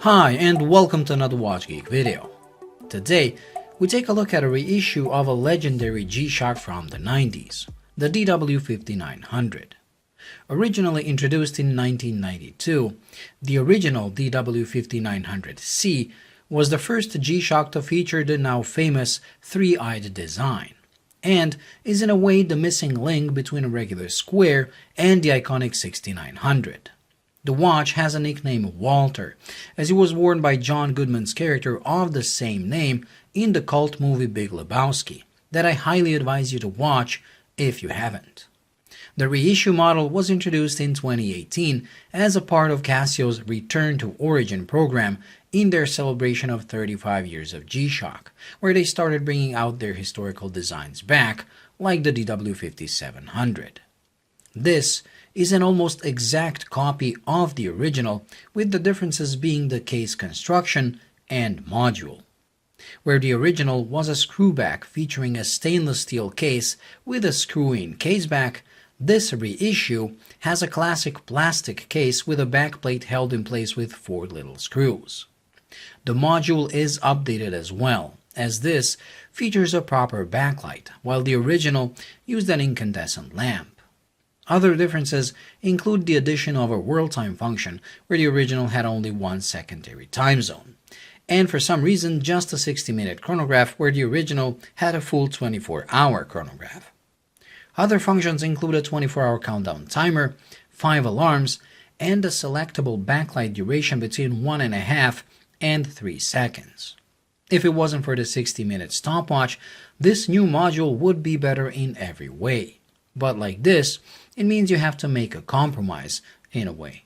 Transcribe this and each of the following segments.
Hi and welcome to another Watch Geek video. Today, we take a look at a reissue of a legendary G-Shock from the 90s, the DW-5900. Originally introduced in 1992, the original DW-5900C was the first G-Shock to feature the now famous three-eyed design, and is in a way the missing link between a regular square and the iconic 6900. The watch has a nickname Walter, as it was worn by John Goodman's character of the same name in the cult movie Big Lebowsky, that I highly advise you to watch if you haven't. The reissue model was introduced in 2018 as a part of Casio's Return to Origin program in their celebration of 35 years of G-Shock, where they started bringing out their historical designs back, like the DW-5700. This is an almost exact copy of the original, with the differences being the case construction and module. Where the original was a screwback featuring a stainless steel case with a screw-in caseback, this reissue has a classic plastic case with a backplate held in place with 4 little screws. The module is updated as well, as this features a proper backlight, while the original used an incandescent lamp. Other differences include the addition of a world time function, where the original had only one secondary time zone, and for some reason just a 60-minute chronograph, where the original had a full 24-hour chronograph. Other functions include a 24-hour countdown timer, 5 alarms, and a selectable backlight duration between 1.5 and 3 seconds. If it wasn't for the 60-minute stopwatch, this new module would be better in every way. But like this, it means you have to make a compromise in a way.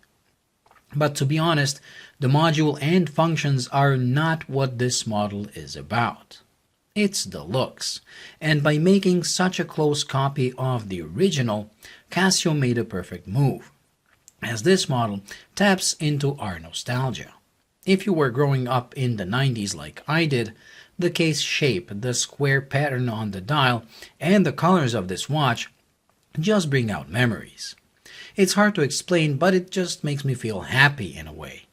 But to be honest, the module and functions are not what this model is about. It's the looks, and by making such a close copy of the original, Casio made a perfect move, as this model taps into our nostalgia. If you were growing up in the 90s like I did, the case shape, the square pattern on the dial, and the colors of this watch just bring out memories. It's hard to explain, but it just makes me feel happy in a way.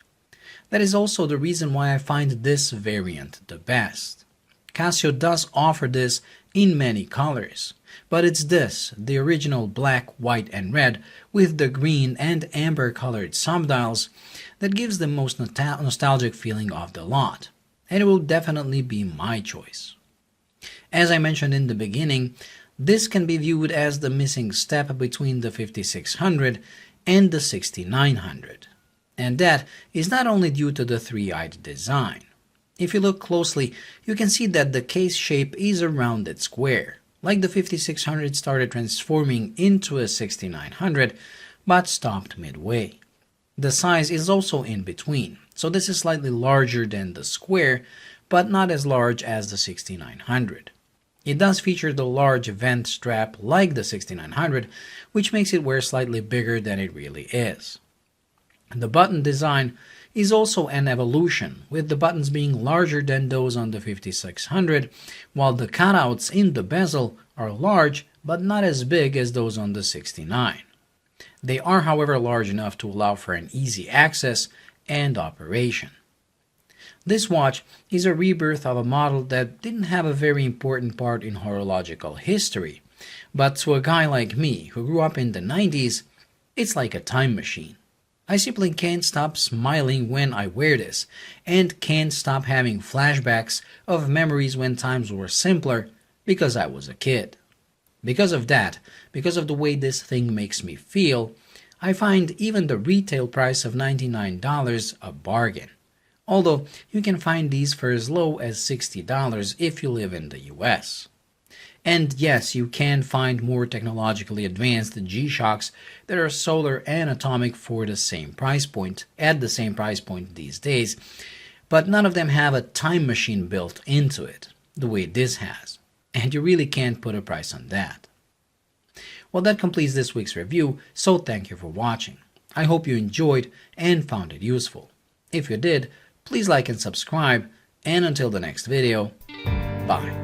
That is also the reason why I find this variant the best. Casio does offer this in many colors, but it's this, the original black, white, and red with the green and amber colored subdials, that gives the most nostalgic feeling of the lot, and it will definitely be my choice. As I mentioned in the beginning, this can be viewed as the missing step between the 5600 and the 6900, and that is not only due to the three-eyed design. If you look closely, you can see that the case shape is a rounded square, like the 5600 started transforming into a 6900, but stopped midway. The size is also in between, so this is slightly larger than the square, but not as large as the 6900. It does feature the large vent strap like the 6900, which makes it wear slightly bigger than it really is. The button design is also an evolution, with the buttons being larger than those on the 5600, while the cutouts in the bezel are large but not as big as those on the 69. They are, however, large enough to allow for an easy access and operation. This watch is a rebirth of a model that didn't have a very important part in horological history, but to a guy like me who grew up in the 90s, it's like a time machine. I simply can't stop smiling when I wear this, and can't stop having flashbacks of memories when times were simpler because I was a kid. Because of that, because of the way this thing makes me feel, I find even the retail price of $99 a bargain. Although you can find these for as low as $60 if you live in the US. And yes, you can find more technologically advanced G-Shocks that are solar and atomic for the same price point, at the same price point these days, but none of them have a time machine built into it, the way this has, and you really can't put a price on that. Well, that completes this week's review, so thank you for watching. I hope you enjoyed and found it useful. If you did, please like and subscribe, and until the next video, bye.